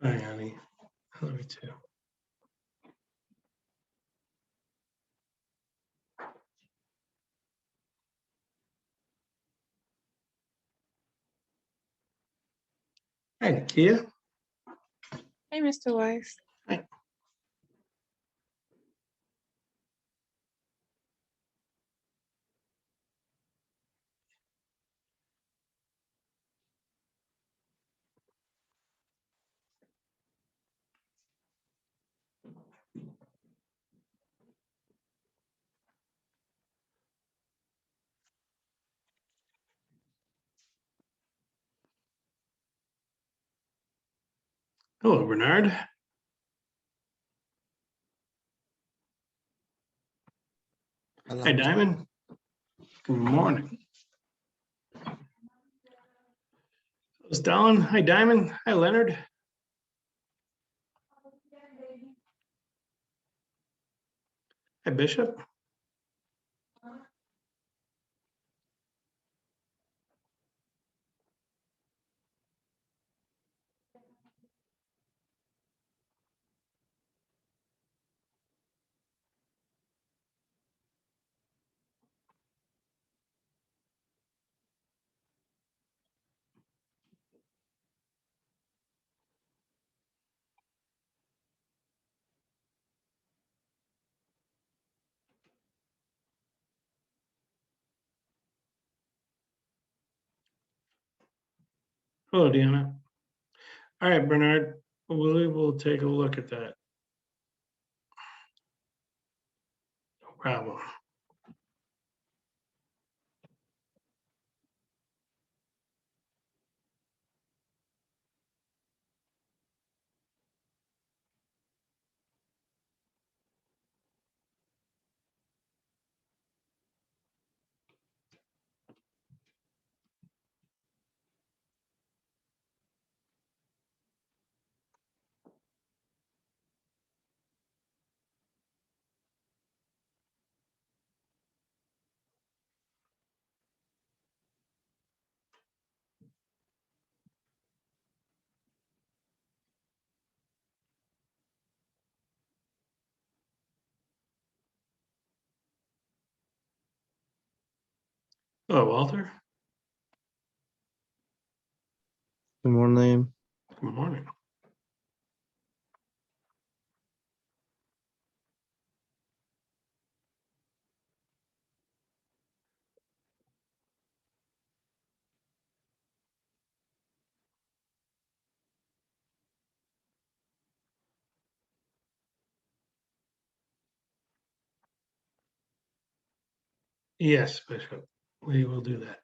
Hi, honey. I love you too. Hi, Nakia. Hey, Mr. Weiss. Hi. Hello, Bernard. Hello. Hi, Diamond. Good morning. It's Dallin. Hi, Diamond. Hi, Leonard. Hi, Bishop. Hello, Deanna. All right, Bernard. We will take a look at that. No problem. Hello, Walter. Good morning. Good morning. Yes, Bishop. We will do that.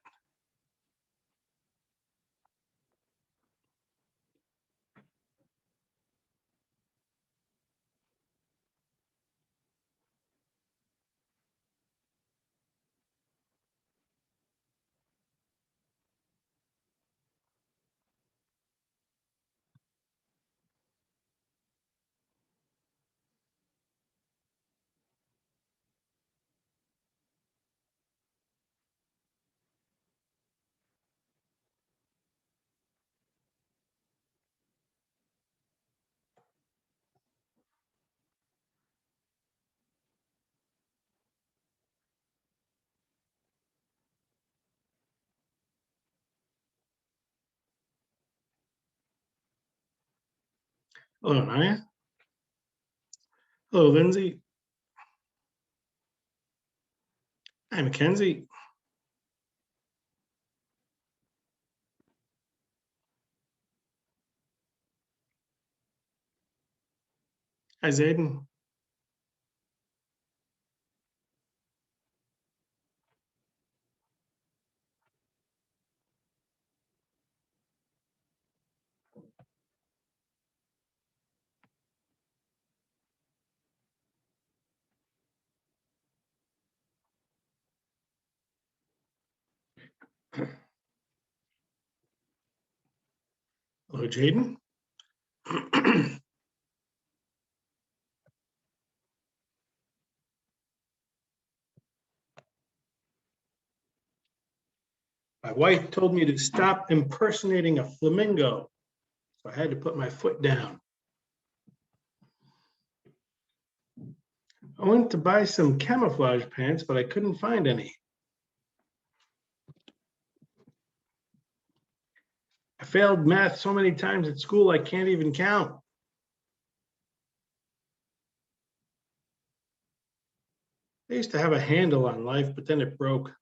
Hello, Naya. Hello, Lindsay. Hi, Mackenzie. Hi, Zayden. Hello, Jaden. My wife told me to stop impersonating a flamingo, so I had to put my foot down. I went to buy some camouflage pants, but I couldn't find any. I failed math so many times at school, I can't even count. I used to have a handle on life, but then it broke.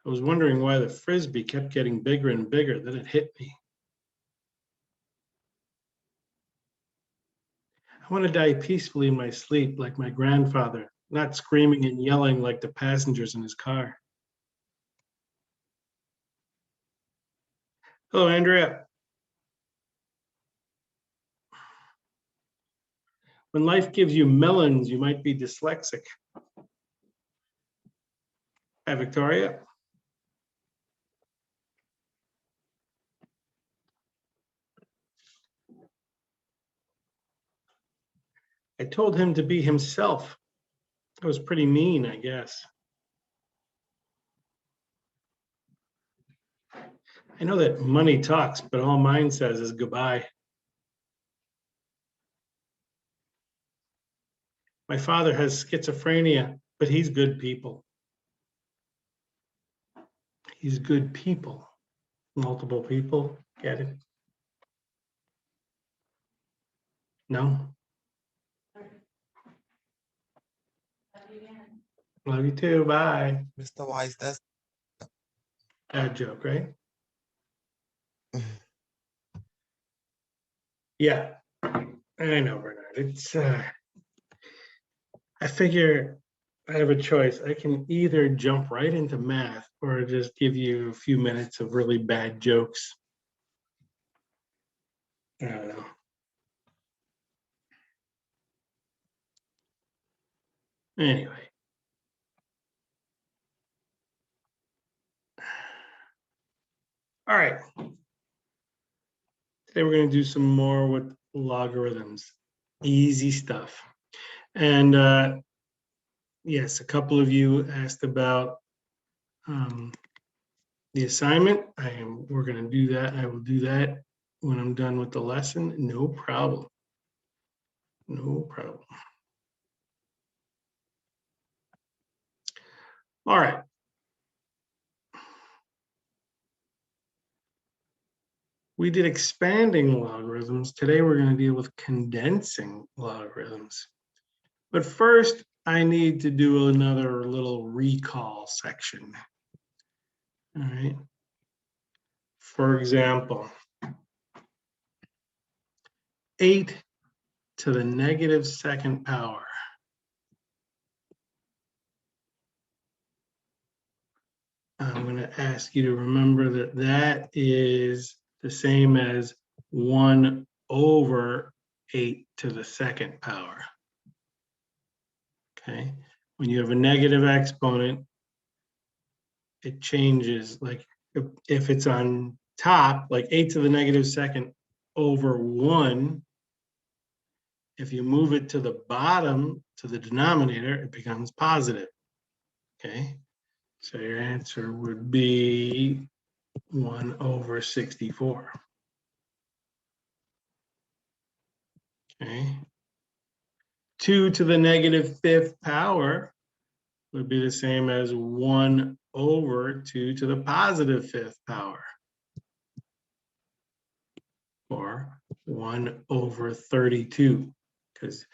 I was wondering why the Frisbee kept getting bigger and bigger, then it hit me. I want to die peacefully in my sleep like my grandfather, not screaming and yelling like the passengers in his car. Hello, Andrea. When life gives you melons, you might be dyslexic. Hi, Victoria. I told him to be himself. That was pretty mean, I guess. I know that money talks, but all mine says is goodbye. My father has schizophrenia, but he's good people. He's good people. Multiple people, get it? No? Love you too, bye. Mr. Wise, that's Bad joke, right? Yeah, I know, Bernard. It's, I figure I have a choice. I can either jump right into math or just give you a few minutes of really bad jokes. I don't know. Anyway. All right. Today we're going to do some more with logarithms. Easy stuff. And yes, a couple of you asked about the assignment. We're going to do that. I will do that when I'm done with the lesson. No problem. No problem. All right. We did expanding logarithms. Today we're going to deal with condensing logarithms. But first, I need to do another little recall section. All right. For example, 8 to the negative second power. I'm going to ask you to remember that that is the same as 1 over 8 to the second power. Okay. When you have a negative exponent, it changes. Like if it's on top, like 8 to the negative second over 1, if you move it to the bottom, to the denominator, it becomes positive. Okay. So your answer would be 1 over 64. Okay. 2 to the negative fifth power would be the same as 1 over 2 to the positive fifth power. Or 1 over 32, because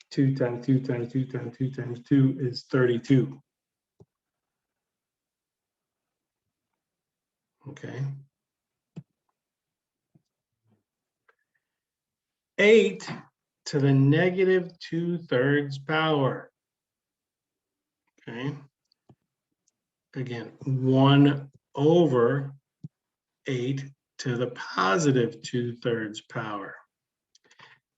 2 times 2 times 2 times 2 times 2 is 32. Okay. 8 to the negative 2/3 power. Okay. Again, 1 over 8 to the positive 2/3 power.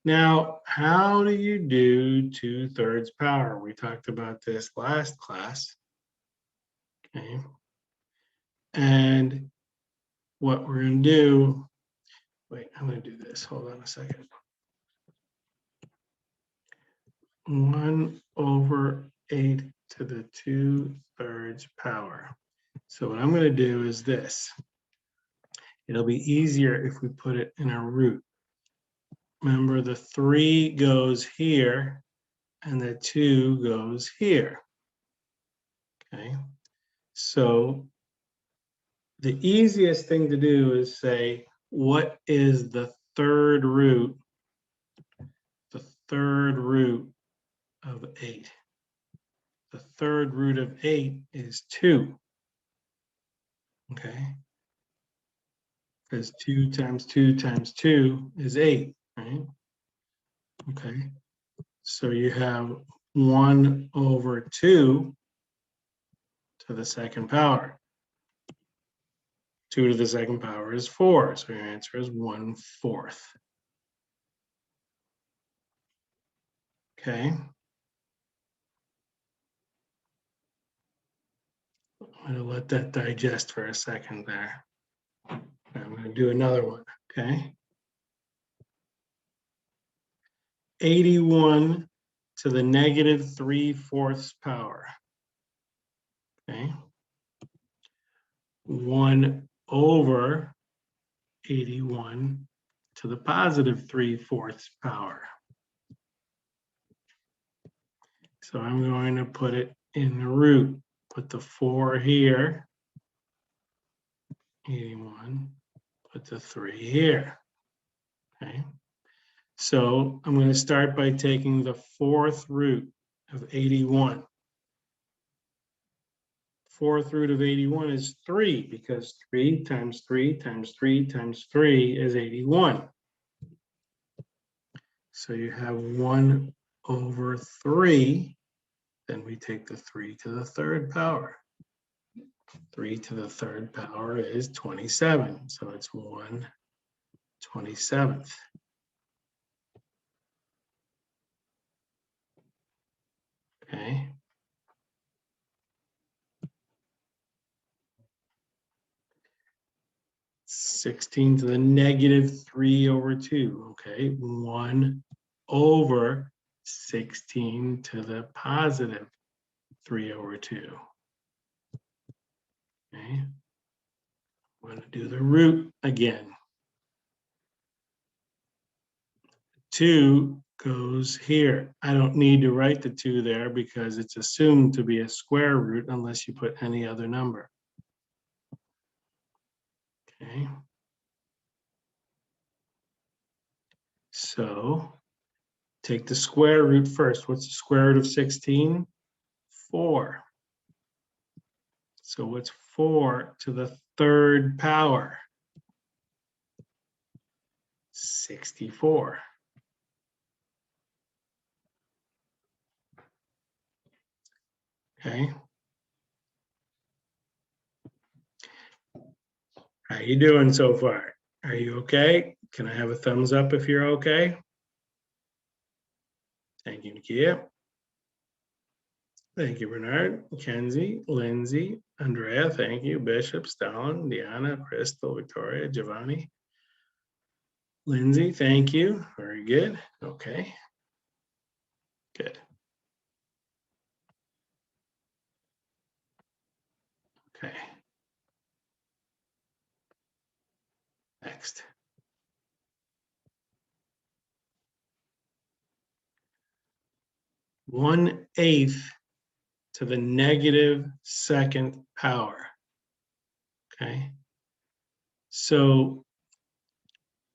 Now, how do you do 2/3 power? We talked about this last class. Okay. And what we're going to do, wait, I'm going to do this. Hold on a second. 1 over 8 to the 2/3 power. So what I'm going to do is this. It'll be easier if we put it in a root. Remember, the 3 goes here and the 2 goes here. Okay. So the easiest thing to do is say, what is the third root? The third root of 8. The third root of 8 is 2. Okay. Because 2 times 2 times 2 is 8, right? Okay. So you have 1 over 2 to the second power. 2 to the second power is 4. So your answer is 1/4. Okay. I'm going to let that digest for a second there. I'm going to do another one. Okay. 81 to the negative 3/4 power. Okay. 1 over 81 to the positive 3/4 power. So I'm going to put it in the root. Put the 4 here. 81. Put the 3 here. Okay. So I'm going to start by taking the 4th root of 81. 4th root of 81 is 3, because 3 times 3 times 3 times 3 is 81. So you have 1 over 3. Then we take the 3 to the third power. 3 to the third power is 27. So it's 1/27. Okay. (16 to the negative 3/2). Okay. 1 over 16 to the positive 3/2. Okay. I'm going to do the root again. 2 goes here. I don't need to write the 2 there because it's assumed to be a square root unless you put any other number. Okay. So take the square root first. What's the square root of 16? 4. So what's 4 to the third power? 64. Okay. How you doing so far? Are you okay? Can I have a thumbs up if you're okay? Thank you, Nakia. Thank you, Bernard, Kenzie, Lindsay, Andrea, thank you, Bishop, Stalin, Deanna, Crystal, Victoria, Giovanni. Lindsay, thank you. Very good. Okay. Good. Okay. Next. (1/8) to the negative second power. Okay. So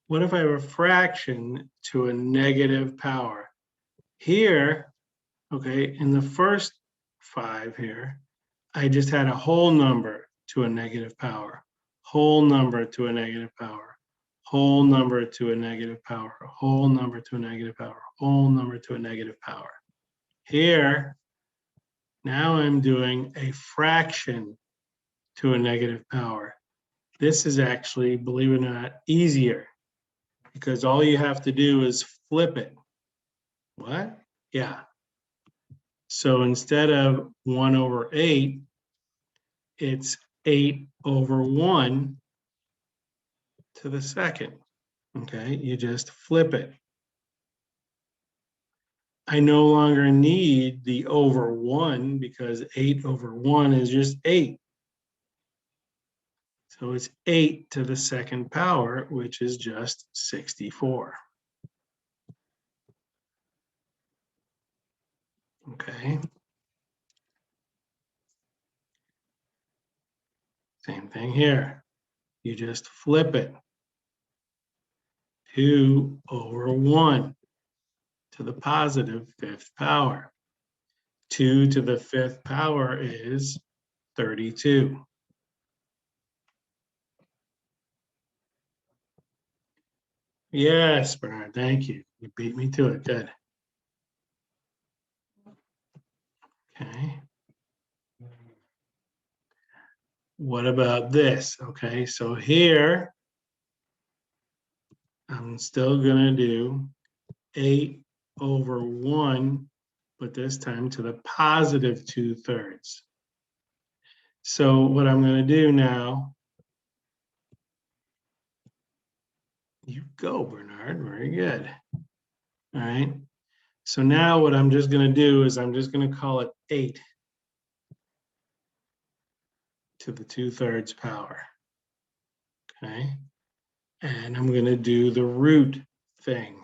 what if I have a fraction to a negative power? Here, okay, in the first 5 here, I just had a whole number to a negative power, whole number to a negative power, whole number to a negative power, whole number to a negative power, whole number to a negative power. Here, now I'm doing a fraction to a negative power. This is actually, believe it or not, easier because all you have to do is flip it. What? Yeah. So instead of 1/8, it's 8/1 to the second. Okay, you just flip it. I no longer need the over 1 because 8/1 is just 8. So it's 8 to the second power, which is just 64. Okay. Same thing here. You just flip it. 2/1 to the positive 5th power. 2 to the 5th power is 32. Yes, Bernard, thank you. You beat me to it. Good. Okay. What about this? Okay, so here I'm still going to do 8/1, but this time to the positive 2/3. So what I'm going to do now, you go, Bernard, very good. All right, so now what I'm just going to do is I'm just going to call it 8 to the 2/3 power. Okay, and I'm going to do the root thing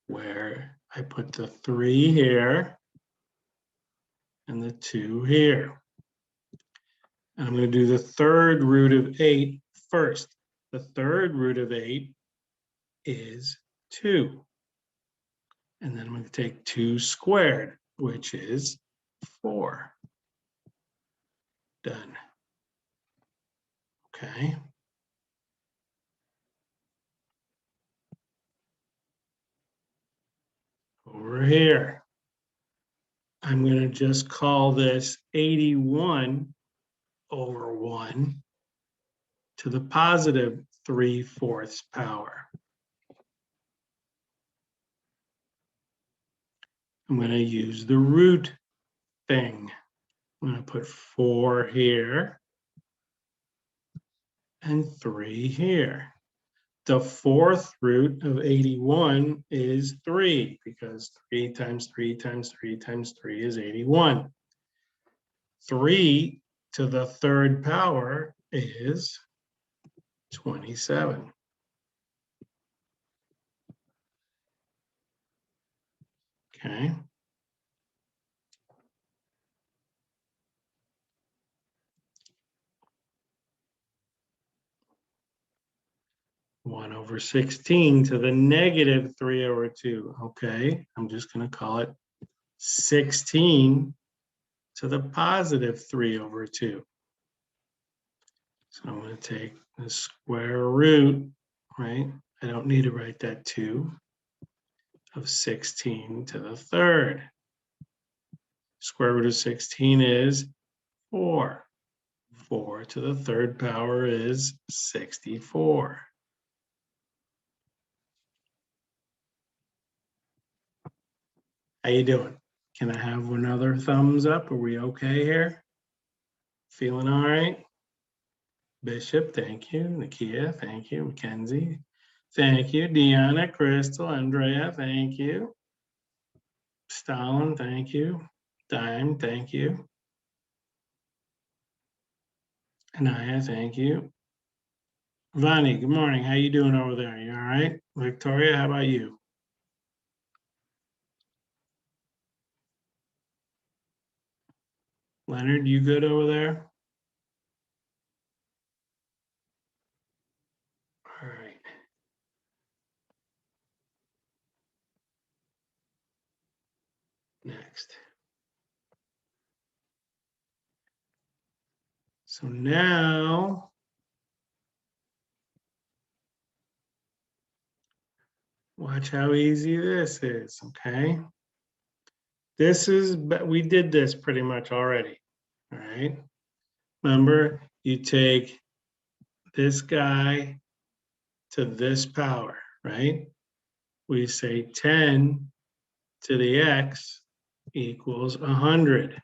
where I put the 3 here and the 2 here. And I'm going to do the third root of 8 first. The third root of 8 is 2. And then I'm going to take 2 squared, which is 4. Done. Okay. Over here, I'm going to just call this 81/1 to the positive 3/4 power. I'm going to use the root thing. I'm going to put 4 here and 3 here. The fourth root of 81 is 3 because 3 times 3 times 3 times 3 is 81. 3 to the third power is 27. Okay. One over 16 to the negative 3/2. Okay, I'm just going to call it 16 to the positive 3/2. So I'm going to take the square root, right? I don't need to write that 2 of 16 to the third. Square root of 16 is 4. 4 to the third power is 64. How you doing? Can I have another thumbs up? Are we okay here? Feeling all right? Bishop, thank you. Nakia, thank you. Mackenzie, thank you. Deanna, Crystal, Andrea, thank you. Stalin, thank you. Dime, thank you. Anaya, thank you. Vani, good morning. How you doing over there? You all right? Victoria, how about you? Leonard, you good over there? Next. So now, watch how easy this is, okay? This is, but we did this pretty much already, all right? Remember, you take this guy to this power, right? We say 10 to the x equals 100.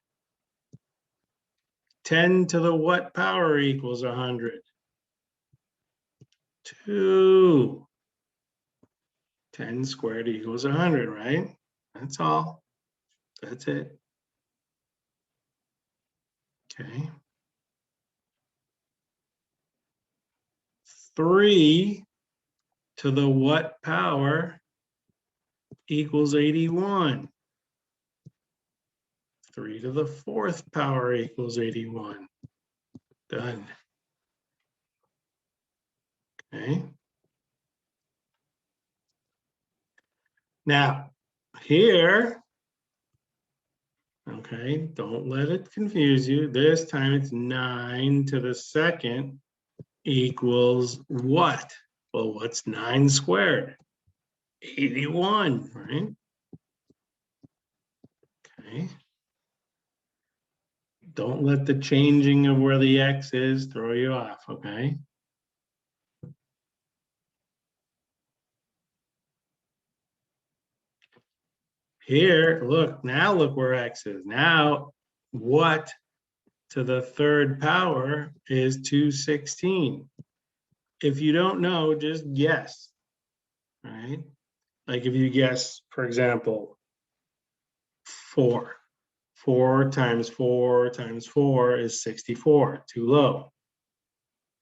10 to the what power equals 100? 2. 10 squared equals 100, right? That's all. That's it. Okay. 3 to the what power equals 81? 3 to the 4th power equals 81. Done. Okay. Now, here, okay, don't let it confuse you. This time it's 9 to the 2nd equals what? Well, what's 9 squared? 81, right? Okay. Don't let the changing of where the x is throw you off, okay? Here, look, now look where x is. Now, what to the 3rd power is 216? If you don't know, just guess, right? Like if you guess, for example, 4. 4 times 4 times 4 is 64, too low.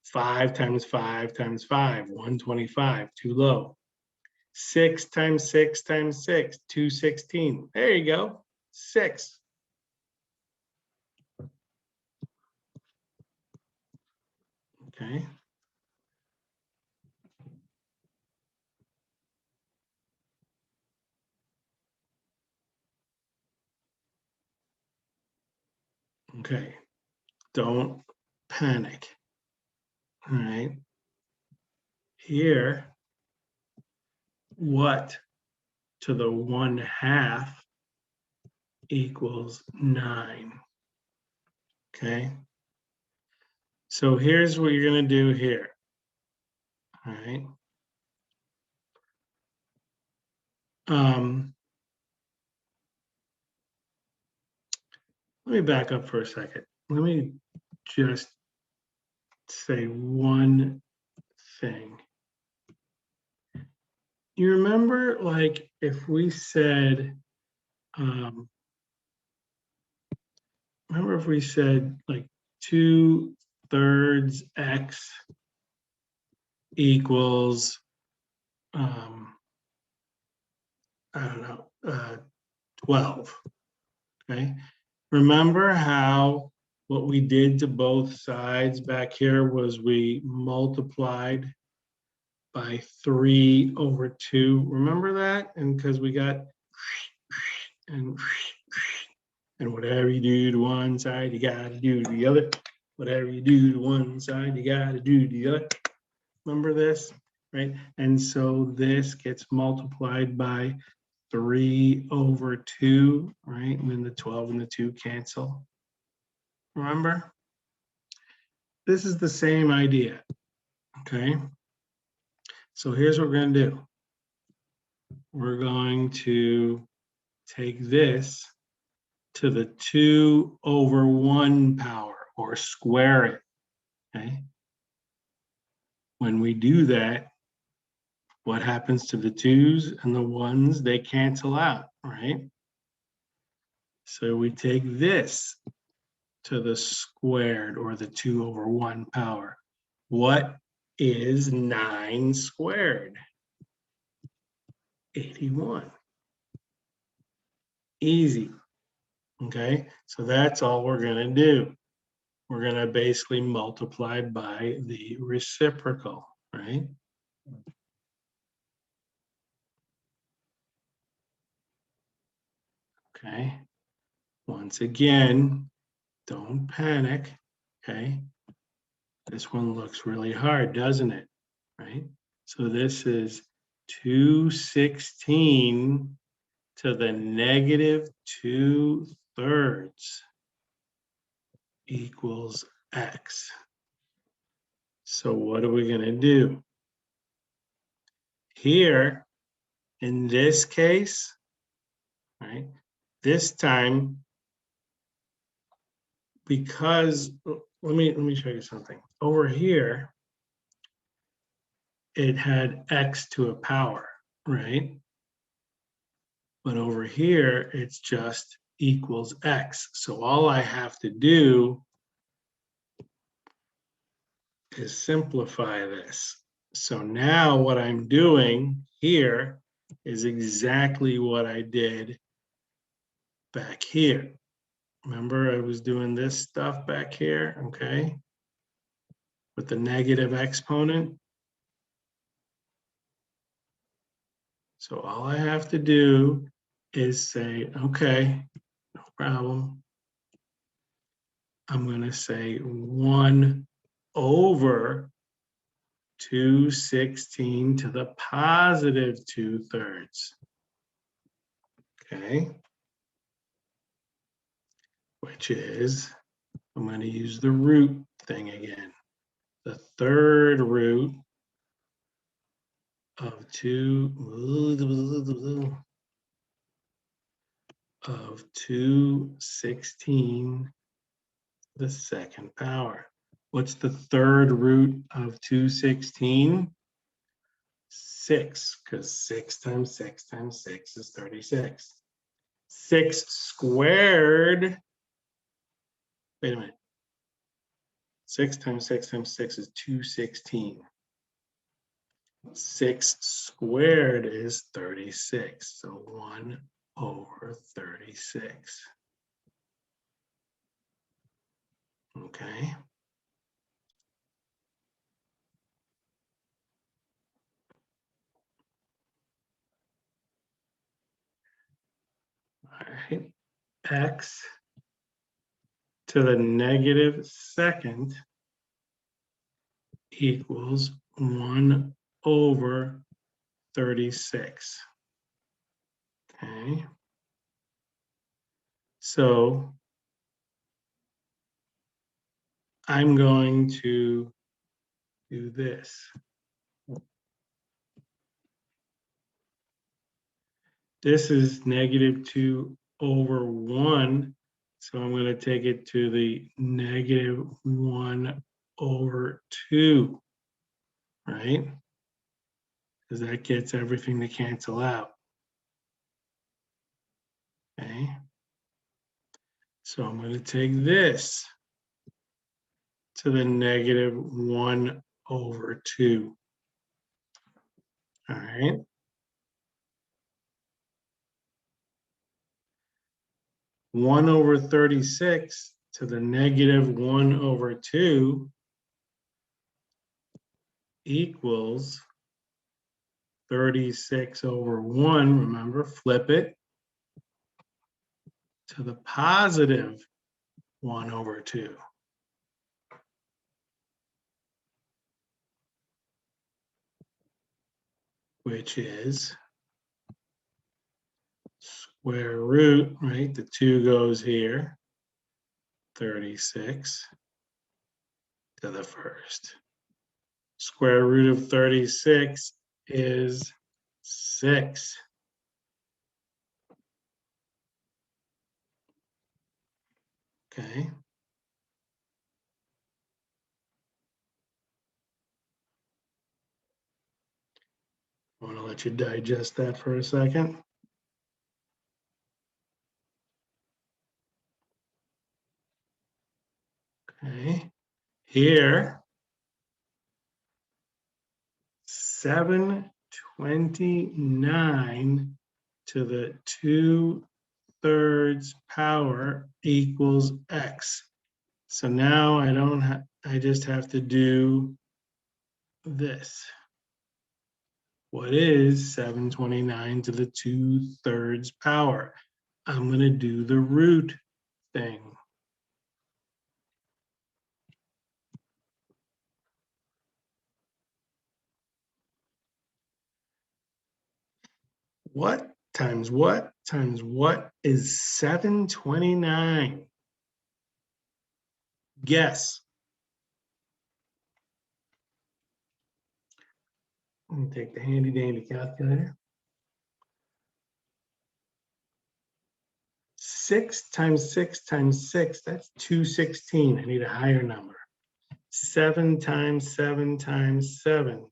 5 times 5 times 5, 125, too low. 6 times 6 times 6, 216. There you go, 6. Okay. Okay, don't panic. All right. Here, what to the 1/2 equals 9? Okay. So here's what you're going to do here. All right. Let me back up for a second. Let me just say one thing. You remember, like, if we said, remember if we said like 2/3 x equals, I don't know, 12, okay? Remember how what we did to both sides back here was we multiplied by 3/2. Remember that? And because we got and whatever you do to one side, you gotta do to the other. Whatever you do to one side, you gotta do to the other. Remember this, right? And so this gets multiplied by 3/2, right? And then the 12 and the 2 cancel. Remember? This is the same idea, okay? So here's what we're going to do. We're going to take this to the 2/1 power, or square it, okay? When we do that, what happens to the 2's and the 1's? They cancel out, right? So we take this to the squared, or the 2/1 power. What is 9 squared? 81. Easy. Okay, so that's all we're going to do. We're going to basically multiply by the reciprocal, right? Okay. Once again, don't panic. Okay. This one looks really hard, doesn't it? Right? So this is 216 to the negative 2/3 equals x. So what are we going to do? Here, in this case, right, this time, because, let me show you something. Over here, it had x to a power, right? But over here, it's just equals x. So all I have to do is simplify this. So now what I'm doing here is exactly what I did back here. Remember, I was doing this stuff back here, okay? With the negative exponent. So all I have to do is say, okay, no problem. I'm going to say 1 over 216 to the positive 2/3. Okay. Which is, I'm going to use the root thing again. The third root of 216 the second power. What's the third root of 216? 6, because 6 times 6 times 6 is 36. 6 squared. Wait a minute. 6 times 6 times 6 is 216. 6 squared is 36. So 1 over 36. Okay. All right. X to the negative second equals 1 over 36. Okay. So I'm going to do this. This is negative 2 over 1. So I'm going to take it to the negative 1 over 2, right? Because that gets everything to cancel out. Okay. So I'm going to take this to the negative 1 over 2. All right. One over 36 to the negative 1 over 2 equals 36 over 1. Remember, flip it to the positive 1 over 2. Which is square root, right? The 2 goes here, 36 to the first. Square root of 36 is 6. Okay. I want to let you digest that for a second. Okay. Here, 729 to the 2/3 power equals x. So now I just have to do this. What is 729 to the 2/3 power? I'm going to do the root thing. What times what times what is 729? Guess. Let me take the handy dandy calculator. 6 times 6 times 6, that's 216. I need a higher number. 7 times 7 times 7,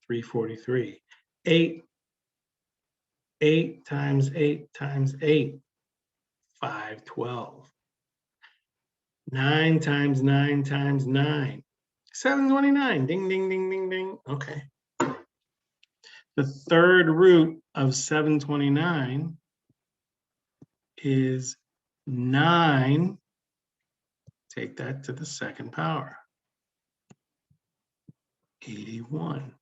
343. 8 times 8 times 8, 512. 9 times 9 times 9, 729. Ding, ding, ding, ding, ding. Okay. The third root of 729 is 9. Take that to the second power. 81.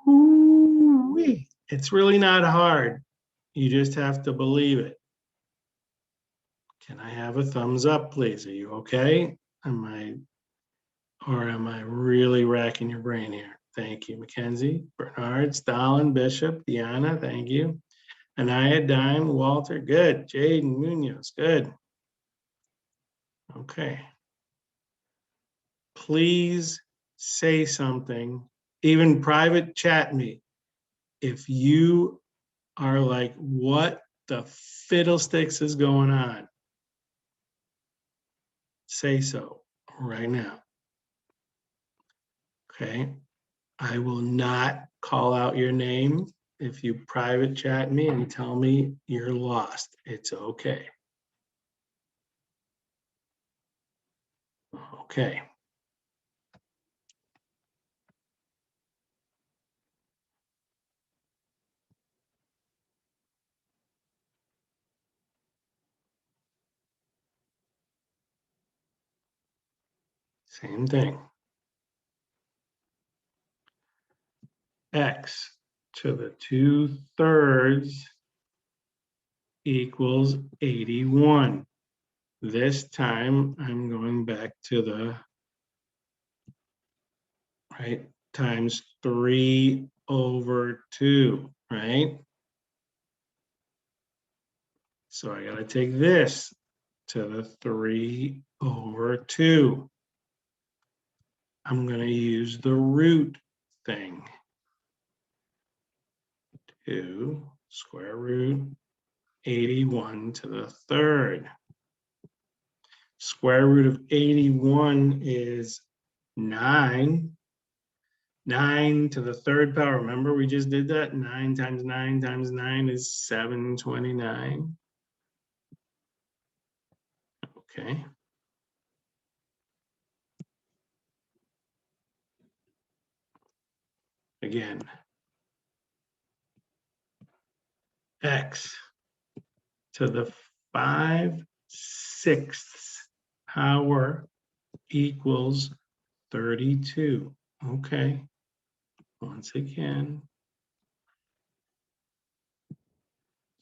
Ooh-wee. It's really not hard. You just have to believe it. Can I have a thumbs up, please? Are you okay? Am I really racking your brain here? Thank you, Mackenzie, Bernard, Stalin, Bishop, Deanna, thank you. Anaya, Dime, Walter, good. Jaden, Munoz, good. Okay. Please say something, even private chat me. If you are like, what the fiddlesticks is going on? Say so right now. Okay. I will not call out your name if you private chat me and tell me you're lost. It's okay. Okay. Same thing. X to the 2/3 equals 81. This time I'm going back to the right times 3/2, right? So I got to take this to the 3/2. I'm going to use the root thing. 2 square root 81 to the 3rd. Square root of 81 is 9. 9 to the 3rd power. Remember, we just did that? 9 times 9 times 9 is 729. Okay. Again, x to the 5/6 power equals 32. Okay. Once again,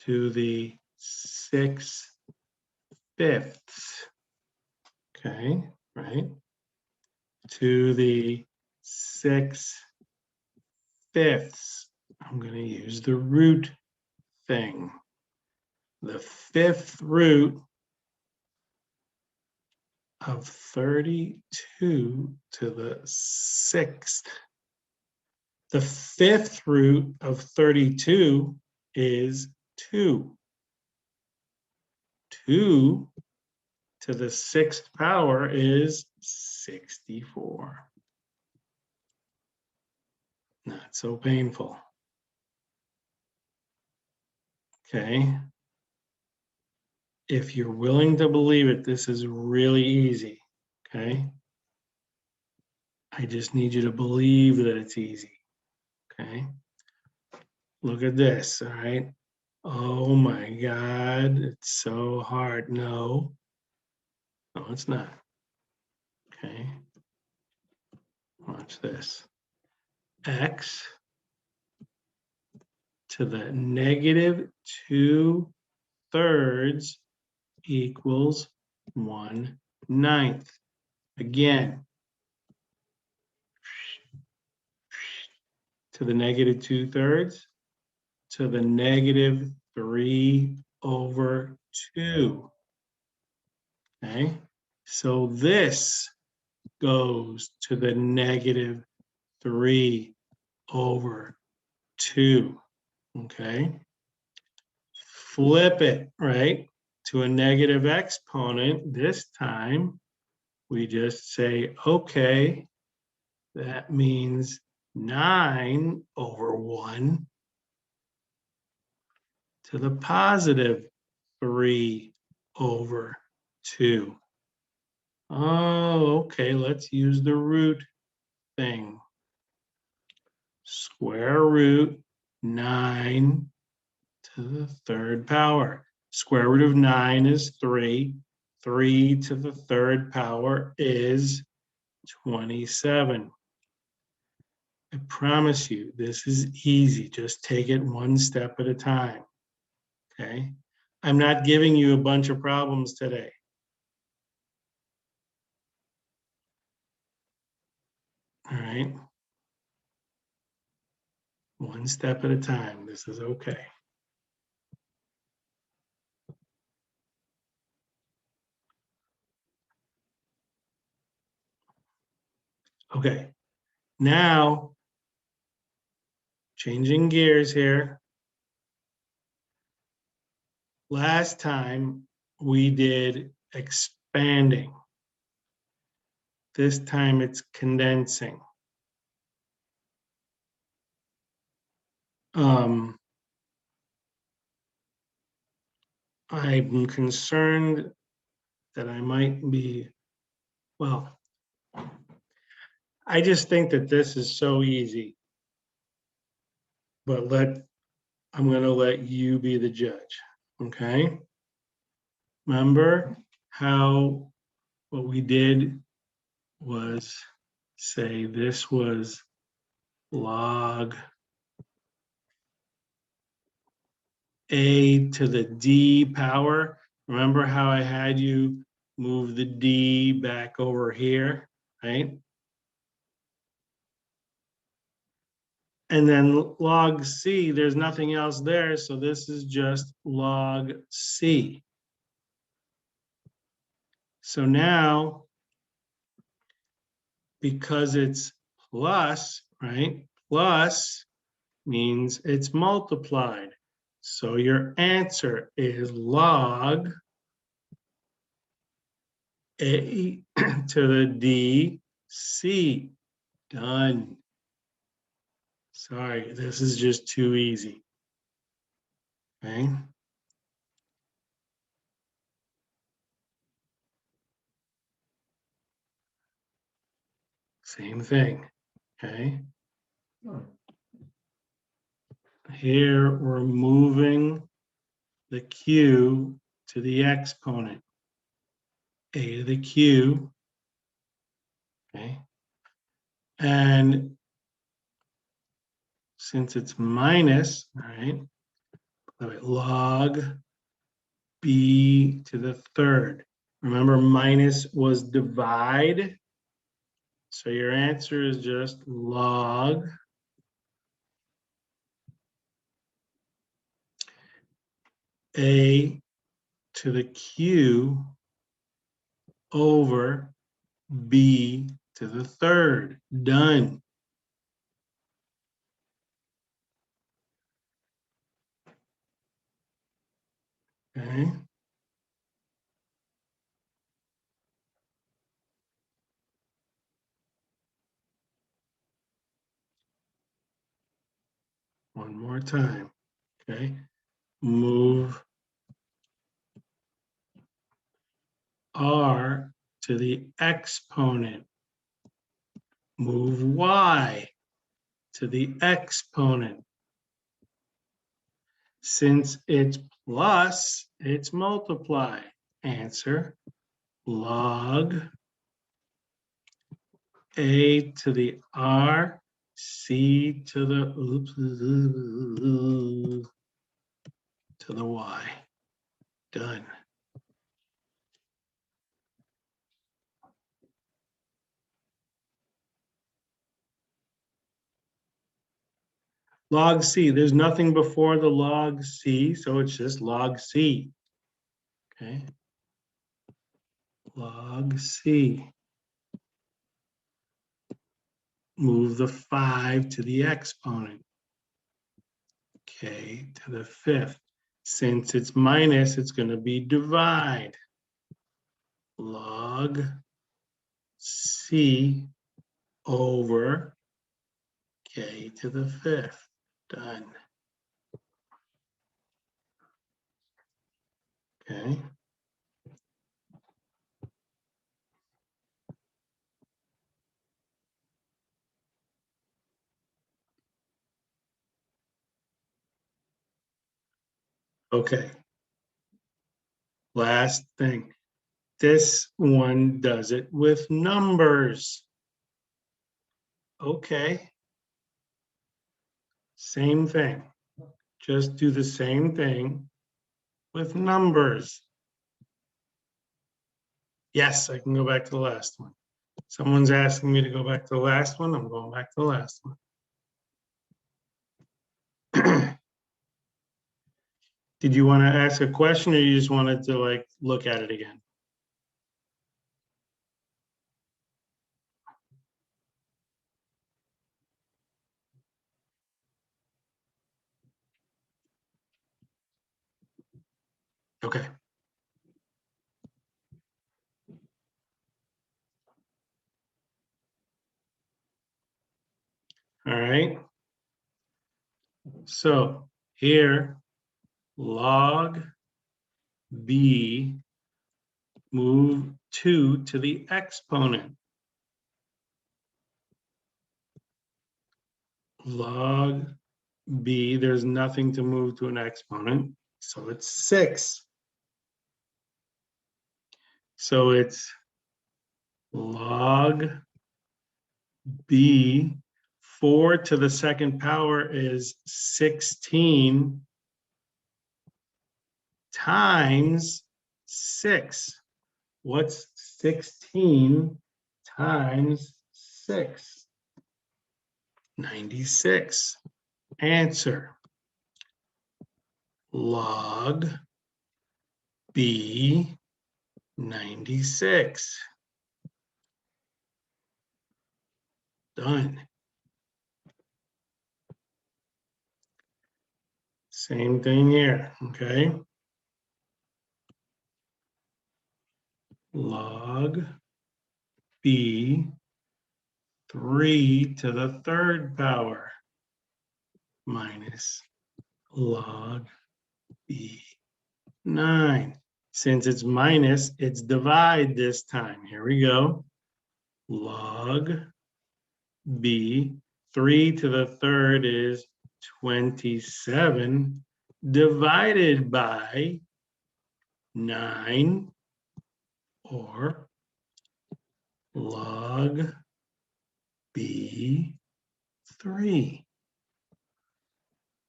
to the 6/5. Okay, right? To the 6/5. I'm going to use the root thing. The 5th root of 32 to the 6th. The 5th root of 32 is 2. 2 to the 6th power is 64. Not so painful. Okay. If you're willing to believe it, this is really easy. Okay. I just need you to believe that it's easy. Okay. Look at this. All right. Oh my God. It's so hard. No. No, it's not. Okay. Watch this. X to the negative 2/3 equals 1/9. Again, to the negative 2/3 to the negative 3/2. Okay, so this goes to the negative 3/2. Okay, flip it, right, to a negative exponent. This time we just say, okay, that means 9/1 to the positive 3/2. Oh, okay, let's use the root thing. Square root 9 to the 3rd power. Square root of 9 is 3. 3 to the 3rd power is 27. I promise you, this is easy. Just take it one step at a time. Okay? I'm not giving you a bunch of problems today. All right? One step at a time. This is okay. Okay. Now, changing gears here. Last time we did expanding. This time it's condensing. I'm concerned that I might be, well, I just think that this is so easy. But I'm going to let you be the judge. Okay? Remember how what we did was say this was log a to the d power. Remember how I had you move the d back over here, right? And then log c, there's nothing else there, so this is just log c. So now, because it's plus, right? Plus means it's multiplied. So your answer is log a to the d c. Done. Sorry, this is just too easy. Okay. Same thing. Okay. Here we're moving the q to the exponent. A to the q. Okay. And since it's minus, all right, log b to the 3rd. Remember, minus was divide. So your answer is just log a to the q over b to the 3rd. Done. Okay. One more time. Okay. Move r to the exponent. Move y to the exponent. Since it's plus, it's multiply. Answer log a to the r C to the, to the Y. Done. Log C, there's nothing before the log C, so it's just log C. Okay. Log C. Move the 5 to the exponent. K to the 5th. Since it's minus, it's going to be divide. Log C over K to the 5th. Done. Okay. Okay. Last thing. This one does it with numbers. Okay. Same thing. Just do the same thing with numbers. Yes, I can go back to the last one. Someone's asking me to go back to the last one. I'm going back to the last one. Did you want to ask a question or you just wanted to like look at it again? Okay. All right. So here, log B, move 2 to the exponent. Log B, there's nothing to move to an exponent, so it's 6. So it's log B, 4 to the second power is 16 times 6. What's 16 times 6? 96. Answer. Log B 96. Done. Same thing here, okay? Log B 3 to the third power minus log B 9. Since it's minus, it's divide this time. Here we go. Log B, 3 to the third is 27 divided by 9, or log B 3.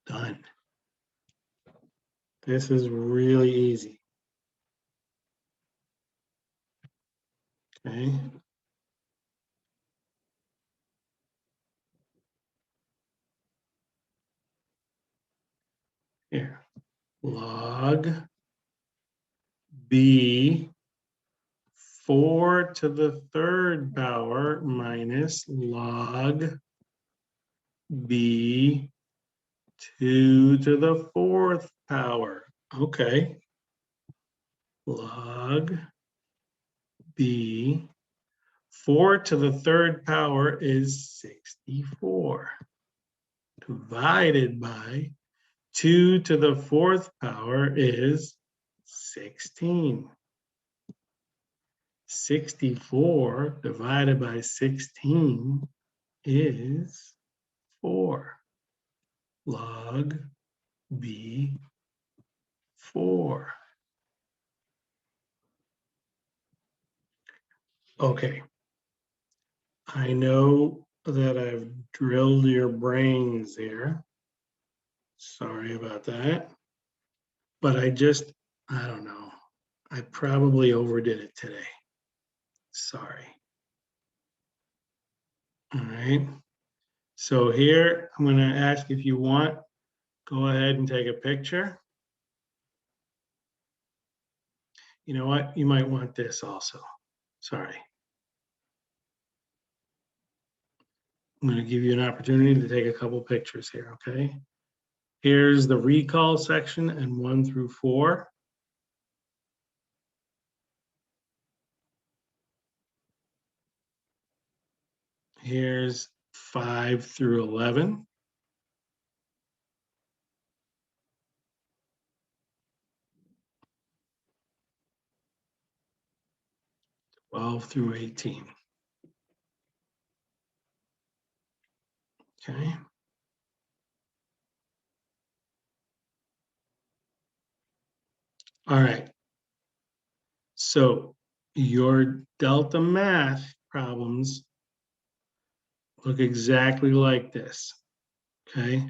Done. This is really easy. Okay. Here. Log B 4 to the third power minus log B 2 to the fourth power. Okay. Log B 4 to the third power is 64 divided by 2 to the fourth power is 16. 64 divided by 16 is 4. Log B 4. Okay. I know that I've drilled your brains here. Sorry about that. But I don't know. I probably overdid it today. Sorry. All right. So here, I'm going to ask if you want, go ahead and take a picture. You know what? You might want this also. Sorry. I'm going to give you an opportunity to take a couple pictures here, okay? Here's the recall section and 1 through 4. Here's 5 through 11. Twelve through 18. Okay. All right. So your delta math problems look exactly like this. Okay.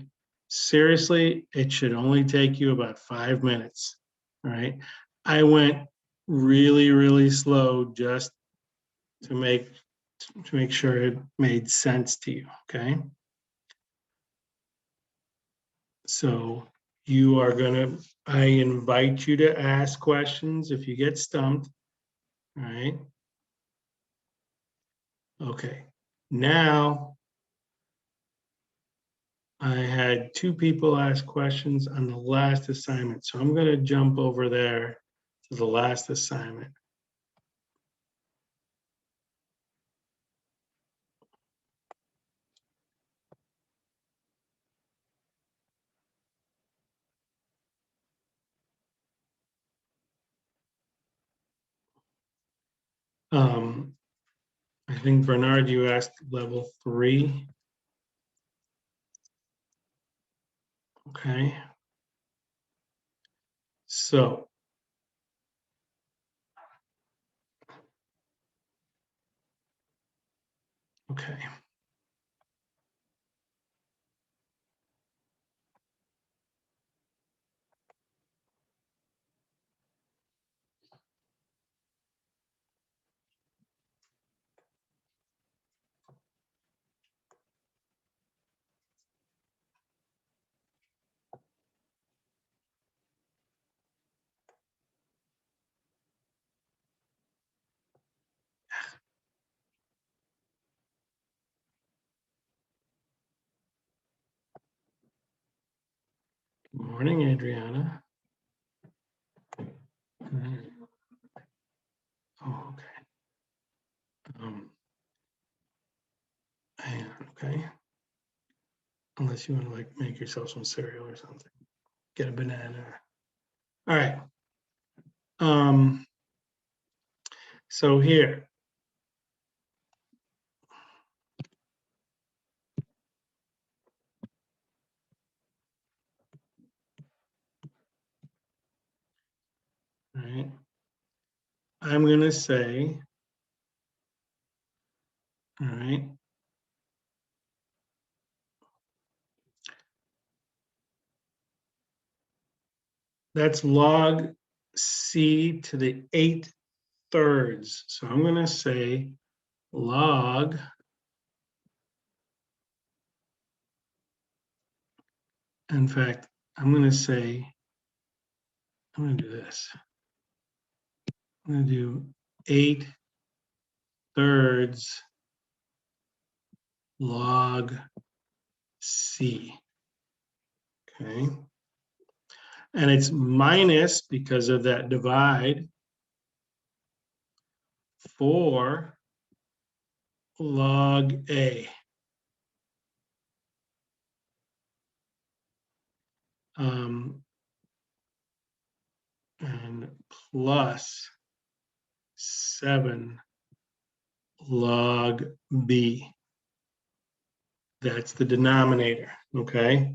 Seriously, it should only take you about 5 minutes. All right. I went really, really slow just to make sure it made sense to you. Okay. So you are gonna, I invite you to ask questions if you get stumped. All right. Okay. Now I had 2 people ask questions on the last assignment. So I'm going to jump over there to the last assignment. I think Bernard, you asked level 3. Okay. So okay. Good morning, Adriana. Oh, okay. Hang on, okay. Unless you want to like make yourself some cereal or something. Get a banana. All right. So here. All right. I'm going to say, all right, that's log C to the 8/3. So I'm going to say log in fact, I'm going to say, I'm going to do this. I'm going to do 8/3 log C. Okay. And it's minus, because of that divide, 4 log A. And plus 7 log B. That's the denominator, okay?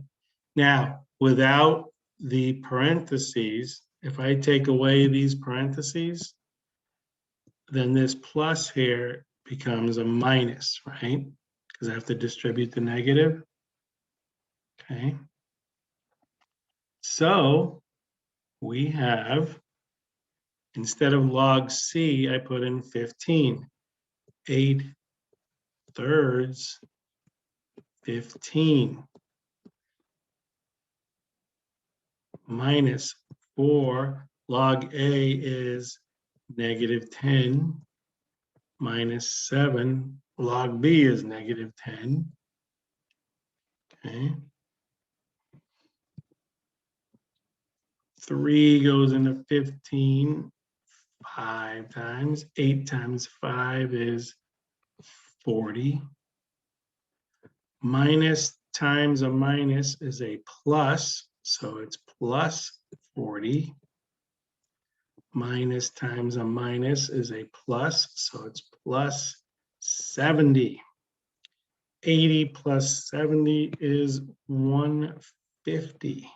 Now, without the parentheses, if I take away these parentheses, then this plus here becomes a minus, right? because I have to distribute the negative. Okay. So we have, instead of log C, I put in 15. 8/3, 15. Minus 4, log A is -10. Minus 7, log B is -10. Okay. 3 goes into 15 5 times. 8 times 5 is 40. Minus times a minus is a plus, so it's plus 40. Minus times a minus is a plus, so it's plus 70. 80 plus 70 is 150.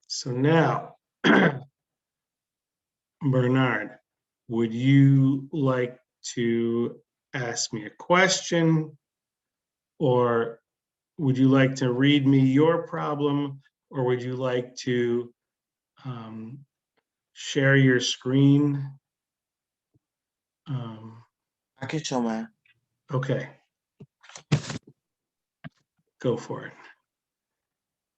So now, Bernard, would you like to ask me a question, or would you like to read me your problem, or would you like to share your screen? I can show mine. Okay. Go for it.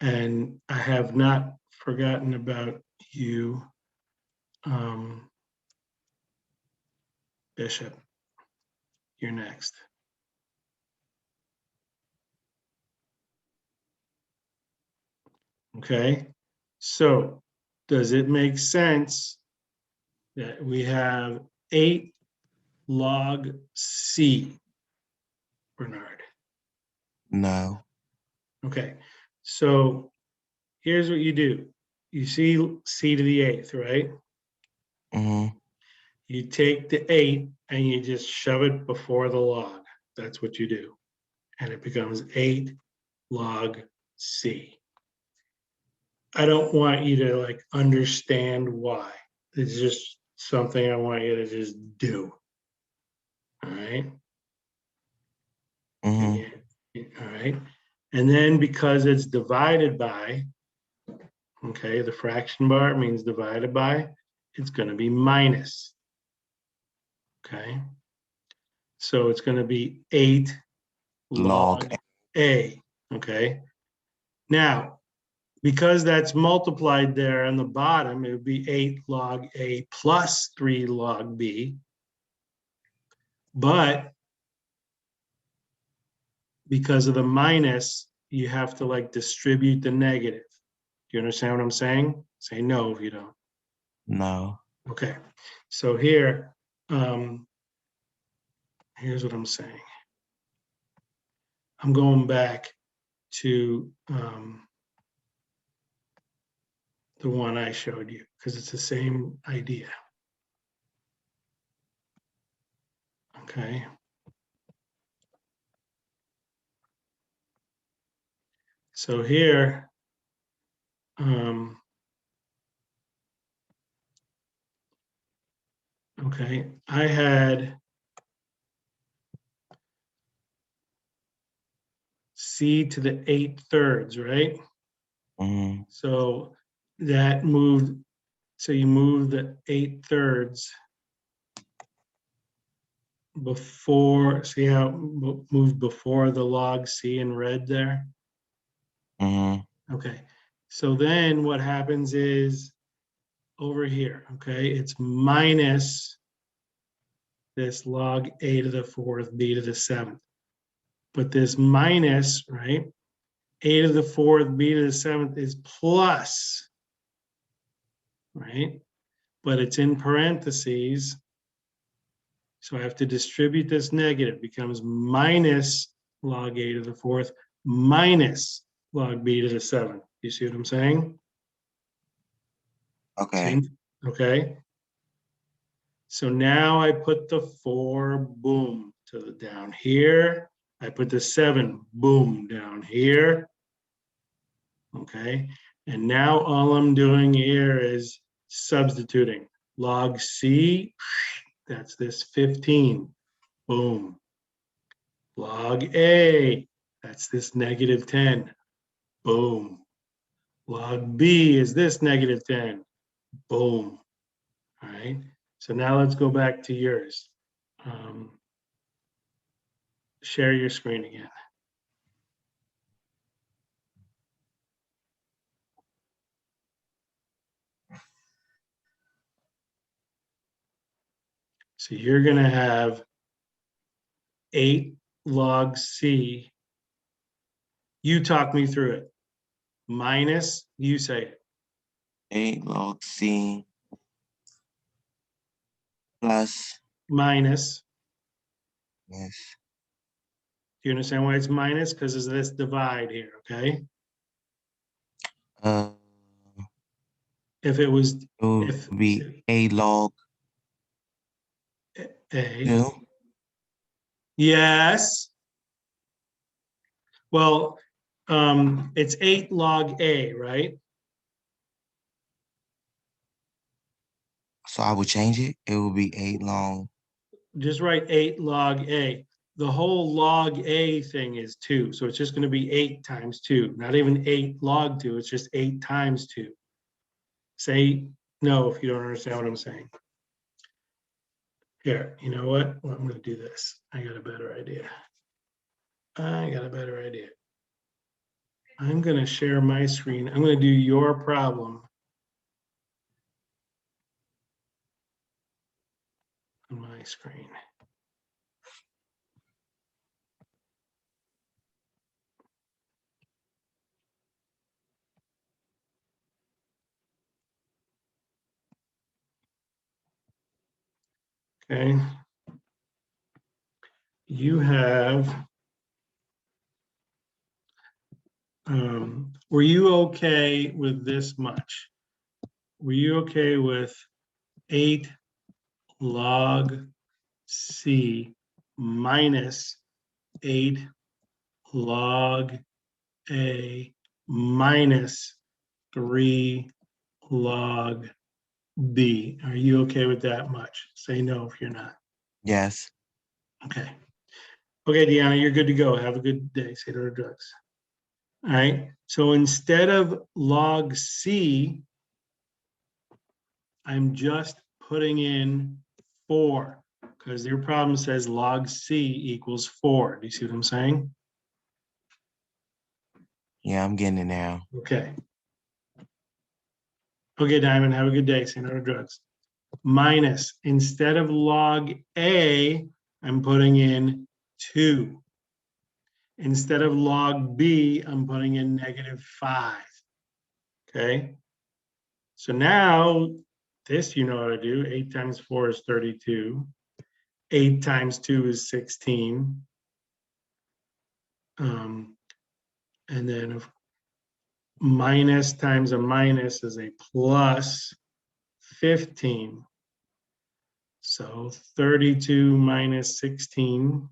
And I have not forgotten about you, Bishop. You're next. Okay. So does it make sense that we have 8 log C, Bernard? No. Okay. So here's what you do. You see C to the 8th, right? Mm-hmm. You take the 8 and you just shove it before the log. That's what you do. And it becomes 8 log C. I don't want you to like understand why. It's just something I want you to just do. All right. Mm-hmm. All right. And then because it's divided by, okay, the fraction bar means divided by, it's going to be minus. Okay. So it's going to be 8 log A. Okay. Now, because that's multiplied there on the bottom, it would be 8 log A plus 3 log B. But because of the minus, you have to like distribute the negative. Do you understand what I'm saying? Say no if you don't. No. Okay. So here, here's what I'm saying. I'm going back to the one I showed you because it's the same idea. Okay. So here, okay, I had C to the 8/3, right? Mm-hmm. So that moved, so you move the 8/3 before, see how it moved before the log C in red there? Mm-hmm. Okay, so then what happens is over here, okay, it's minus this log A to the 4th, B to the 7th. But this minus, right, A to the 4th, B to the 7th is plus, right? But it's in parentheses. So I have to distribute this negative, becomes minus log A to the 4th minus log B to the 7th. You see what I'm saying? Okay. Okay. So now I put the 4, boom, to the down here. I put the 7, boom, down here. Okay. And now all I'm doing here is substituting. Log C, that's this 15. Boom. Log A, that's this negative 10. Boom. Log B is this negative 10. Boom. All right. So now let's go back to yours. Share your screen again. So you're going to have 8 log C. You talk me through it. Minus, you say it. 8 log C plus, Minus. yes, Do you understand why it's minus? Because of this divide here, okay? uh, If it was, it will if be A log A, 2. yes. Well, it's 8 log A, right? So I will change it. It will be 8 log. Just write 8 log A. The whole log A thing is 2. So it's just going to be 8 times 2. Not even 8 log 2. It's just 8 times 2. Say no if you don't understand what I'm saying. Here, you know what? Well, I'm going to do this. I got a better idea. I'm going to share my screen. I'm going to do your problem on my screen. Okay. You have, were you okay with this much? Were you okay with 8 log C minus 8 log A minus 3 log B? Are you okay with that much? Say no if you're not. Yes. Okay. Okay, Deanna, you're good to go. Have a good day. Say no to drugs. All right. So instead of log C, I'm just putting in 4 because your problem says log C equals 4. Do you see what I'm saying? Yeah, I'm getting it now. Okay. Okay, Diamond, have a good day. Say no to drugs. Minus, instead of log A, I'm putting in 2. Instead of log B, I'm putting in -5. Okay. So now this you know how to do. 8 times 4 is 32. 8 times 2 is 16. And then minus times a minus is a plus 15. So 32 minus 16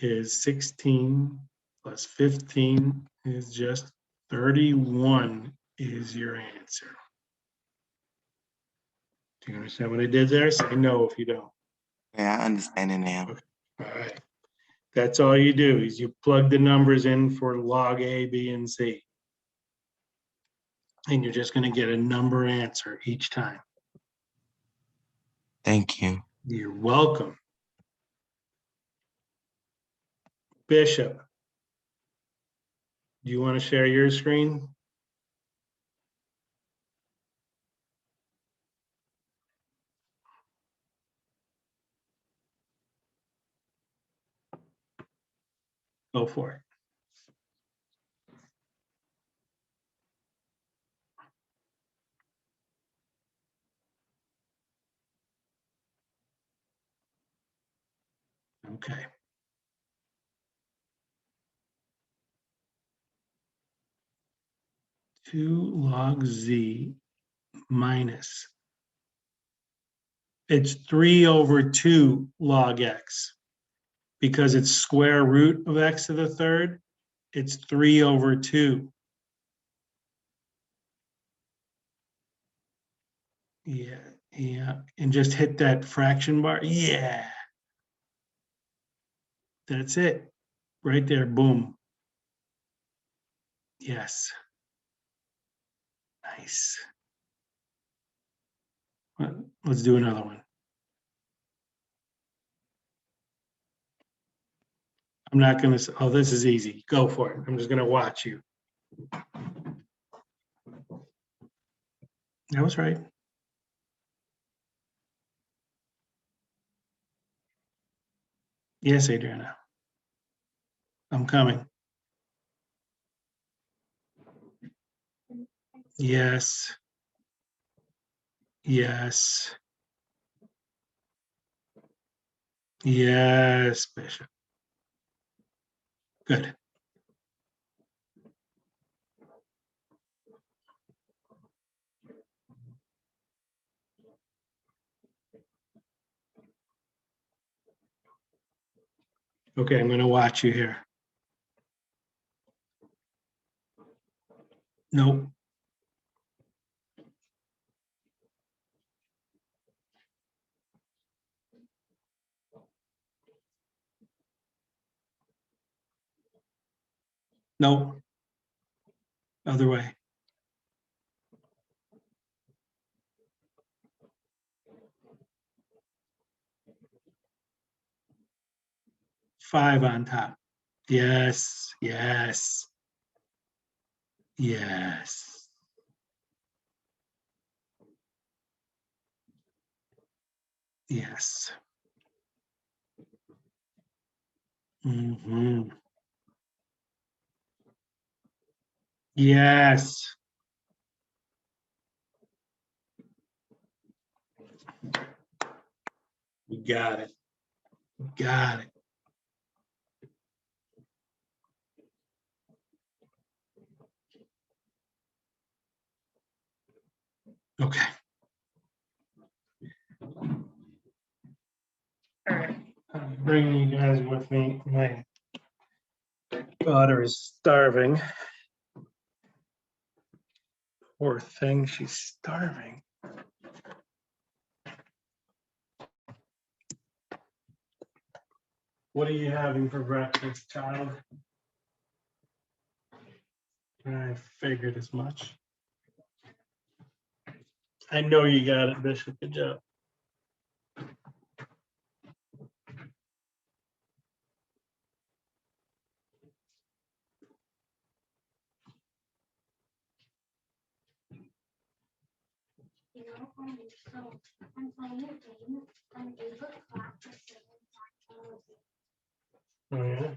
is 16 plus 15 is just 31 is your answer. Do you understand what I did there? Say no if you don't. Yeah, I understand it now. Okay. All right. That's all you do is you plug the numbers in for log A, B, and C. And you're just going to get a number answer each time. Thank you. You're welcome. Bishop, do you want to share your screen? Go for it. Okay. Two log Z minus. It's 3/2 log X. Because it's square root of X to the third, it's 3/2. Yeah, yeah, and just hit that fraction bar. Yeah. That's it. Right there, boom. Yes. Nice. Let's do another one. I'm not gonna, oh, this is easy. Go for it. I'm just gonna watch you. That was right. Yes, Adriana. I'm coming. Yes. Yes. Yes, Bishop. Good. Okay, I'm gonna watch you here. Nope. Nope. Other way. Five on top. Yes. Yes. Yes. Yes. Hmm. Yes. You got it. Got it. Okay. All right. I'm bringing you guys with me. My daughter is starving. Poor thing, she's starving. What are you having for breakfast, child? I figured as much. I know you got it, Bishop. Good job. Oh, yeah.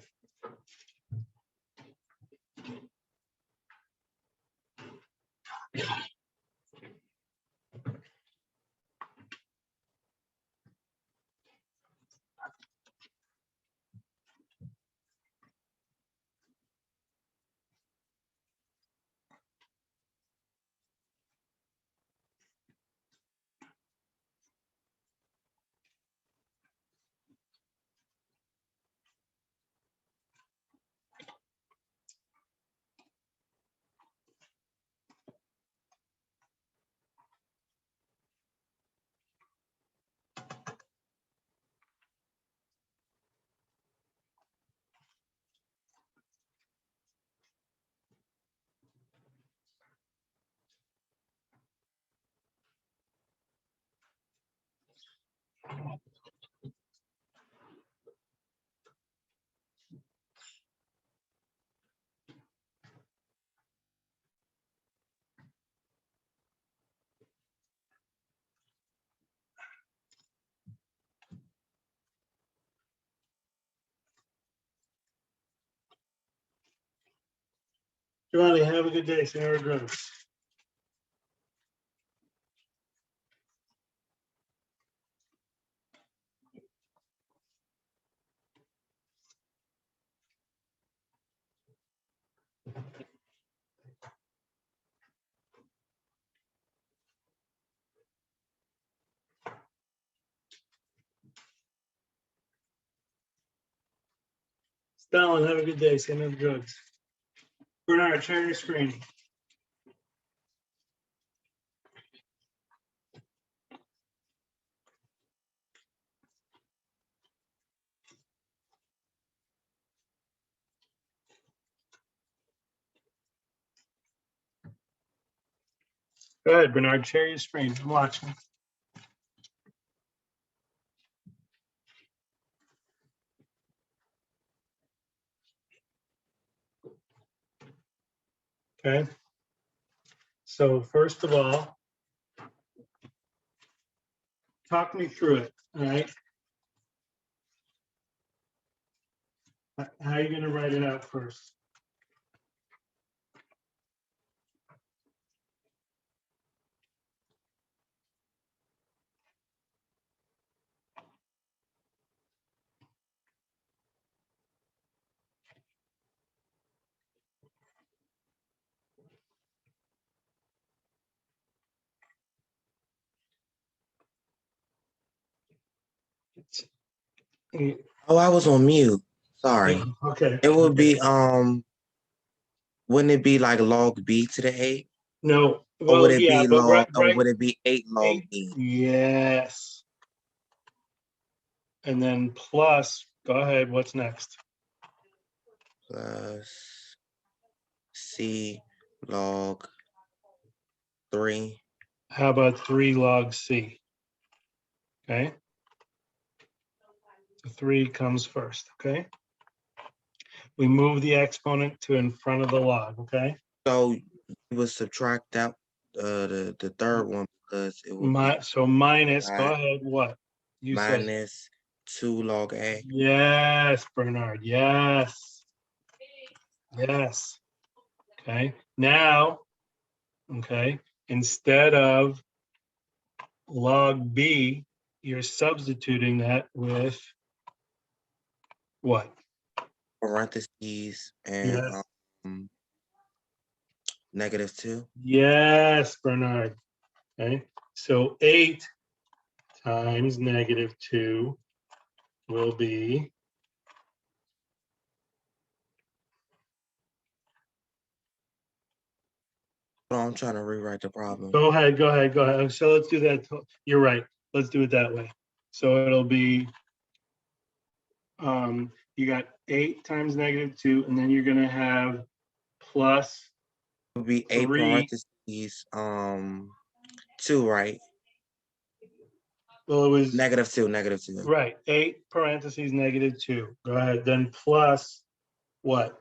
Johnny, have a good day. Sarah Gross. Stalin, have a good day. Say no drugs. Bernard, share your screen. Go ahead, Bernard, share your screen. I'm watching. Okay. So first of all, talk me through it, all right? How are you going to write it out first? Oh, I was on mute. Sorry. Okay. It would be wouldn't it be like log B to the 8? No. Or would Well, it yeah, be but log or right. would it be 8 log E? Yes. And then plus, go ahead, what's next? Plus C log 3. How about 3 log C? Okay. The 3 comes first, okay? We move the exponent to in front of the log, okay? So you would subtract out the third one because it would be So minus, go Right. ahead, what? You said. minus 2 log A. Yes, Bernard, yes. Yes. Okay, now, okay, instead of log B, you're substituting that with what? Parentheses and Yes. -2. Yes, Bernard. Okay, so 8 times -2 will be, Oh, I'm trying to rewrite the problem. go ahead. So let's do that. You're right. Let's do it that way. So it'll be, you got 8 times -2, and then you're gonna have plus It would be 8 3. parentheses 2, right? Well, it was -2. right. 8 parentheses -2. Go ahead. Then plus what?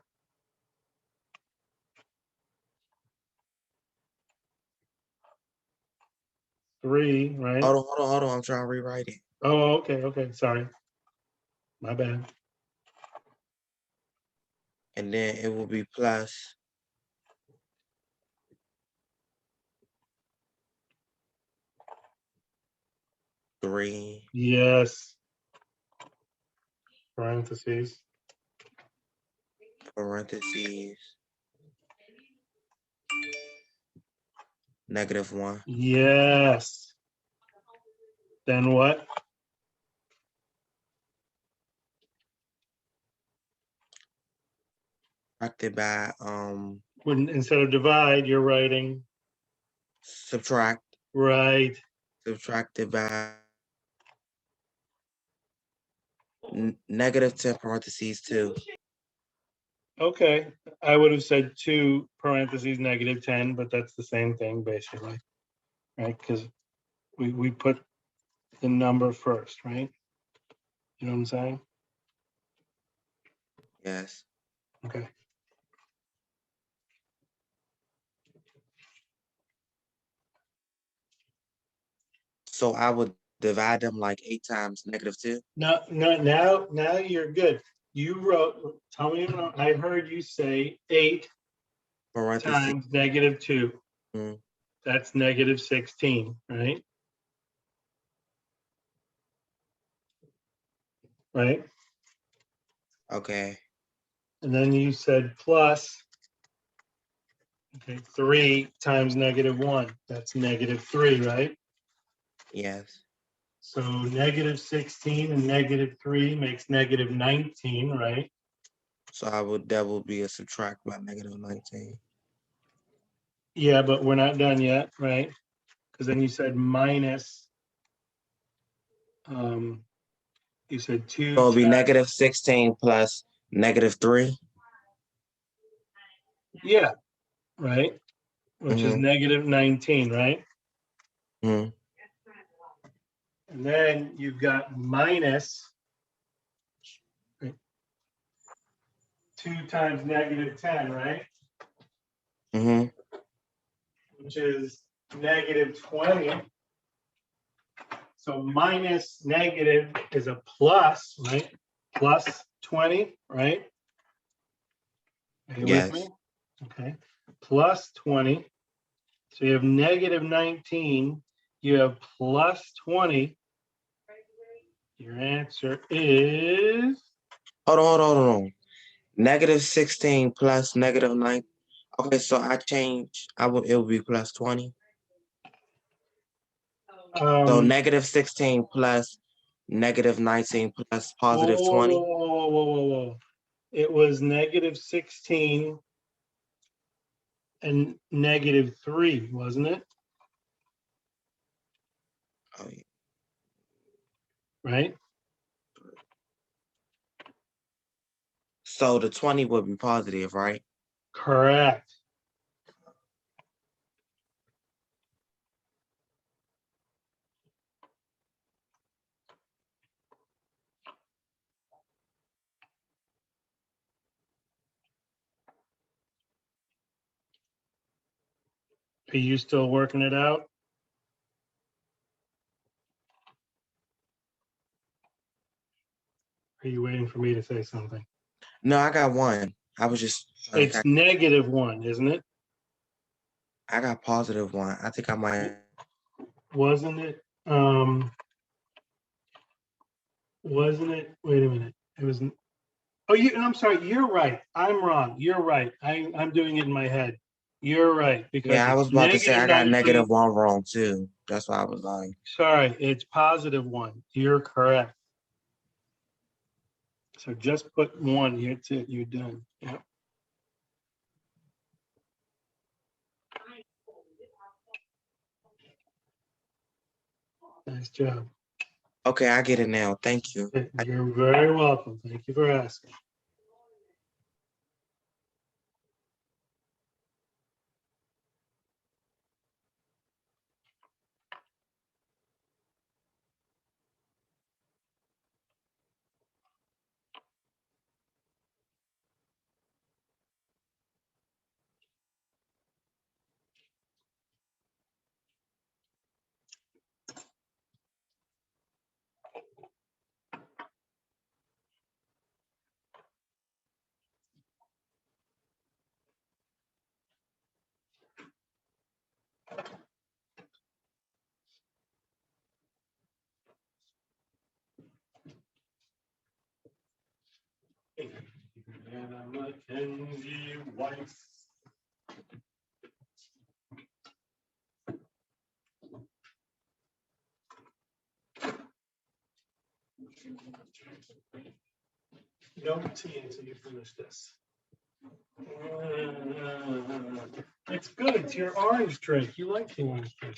3, right? Hold on. I'm trying to rewrite it. Oh, okay. Sorry. My bad. And then it will be plus 3 Yes. Parentheses. parentheses -1. Yes. Then what? Subtracted by When instead of divide, you're writing subtract. right. Subtracted by -10 parentheses 2. Okay. I would have said 2 parentheses -10, but that's the same thing basically, right? Because we put the number first, right? You know what I'm saying? Yes. Okay. So I would divide them like 8 times -2. No, now you're good. You wrote, tell me, I heard you say 8 Parentheses. times -2. Mm. That's -16, right? Right? Okay. And then you said plus, okay, 3 times -1. That's -3, right? Yes. So -16 and -3 makes -19, right? So that would be a subtract by -19. Yeah, but we're not done yet, right? Because then you said minus, you said 2 So it'll be times, -16 plus -3. yeah, right? which is negative 19, right? Mhm. And then you've got minus 2 times negative 10, right? Mhm. Which is negative 20. So minus negative is a plus, right? Plus 20, right? Are you with me? Yes. Okay. Plus 20. So you have negative 19. You have plus 20. Your answer is Hold on. Negative 16 plus negative 9. Okay, so I change. It will be plus 20. So negative 16 plus negative 19 plus positive 20. whoa. It was negative 16 and negative 3, wasn't it? Oh, yeah. Right? So the 20 would be positive, right? Correct. Are you still working it out? Are you waiting for me to say something? No, I got one. I was just like, It's negative 1, isn't it? I got positive 1. I think I might. Wasn't it? Wasn't it? Wait a minute. It was. Oh, I'm sorry. You're right. I'm wrong. You're right. I'm doing it in my head. You're right, because Yeah, I it's was about to say negative I got 19. negative 1 wrong too. That's why I was like, Sorry, it's positive 1. You're correct. So just put 1. That's it. You're done. Yep. Nice job. okay, I get it now. Thank you. You're very welcome. Thank you for asking. Anna Mackenzie Weiss. Don't tea until you finish this. It's good. It's your orange drink. You like the orange drink.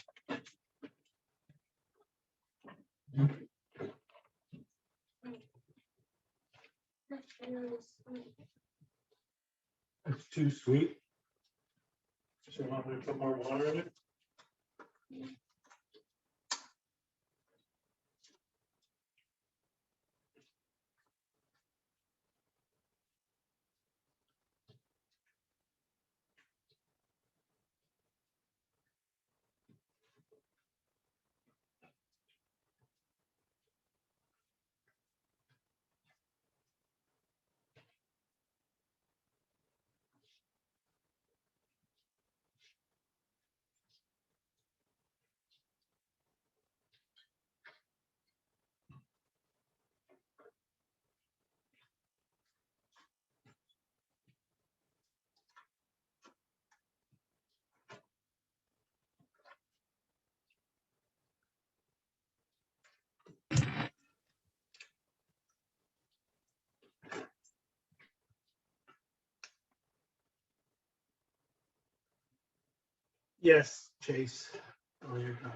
It's too sweet. So you want me to put more water in it? Yes, Chase. Oh, you're done.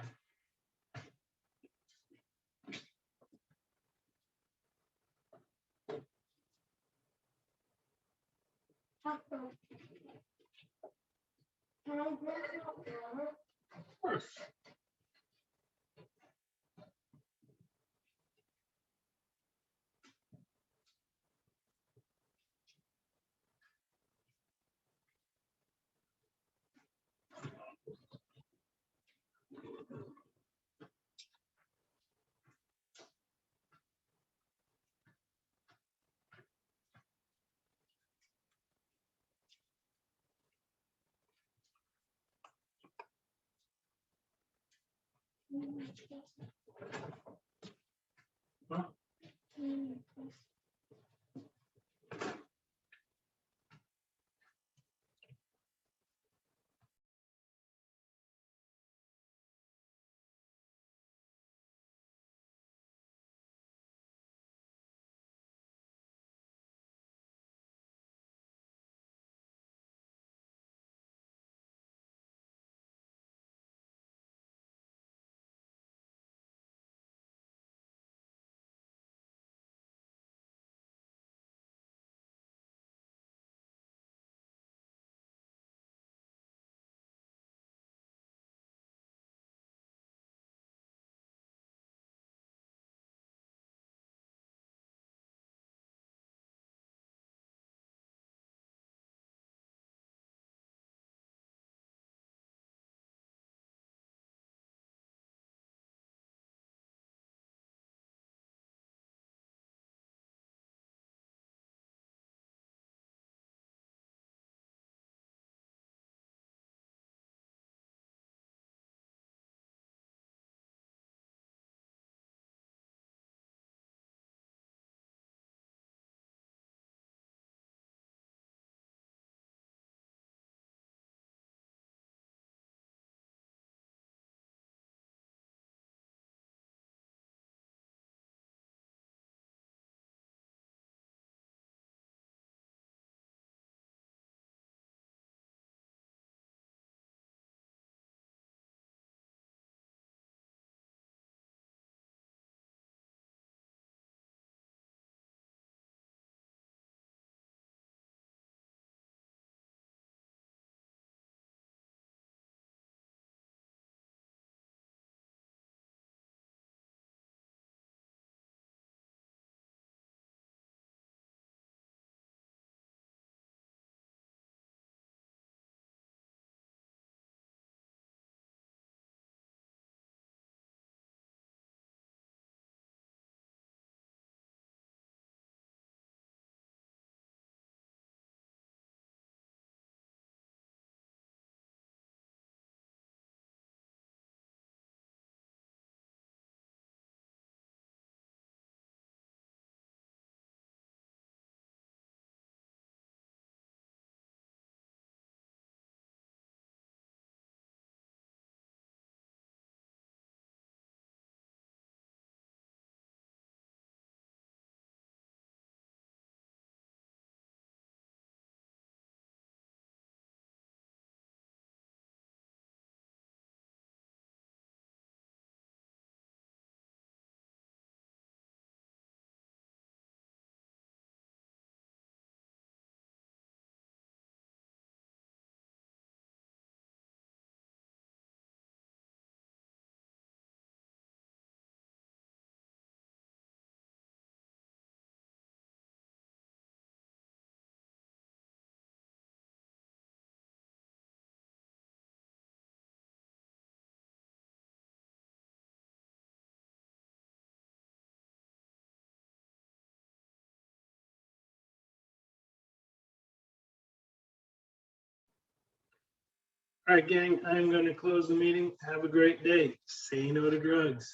All right, gang, I'm going to close the meeting. Have a great day. Say no to drugs.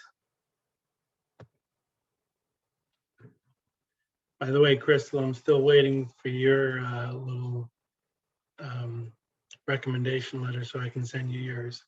By the way, Crystal, I'm still waiting for your little recommendation letter so I can send you yours.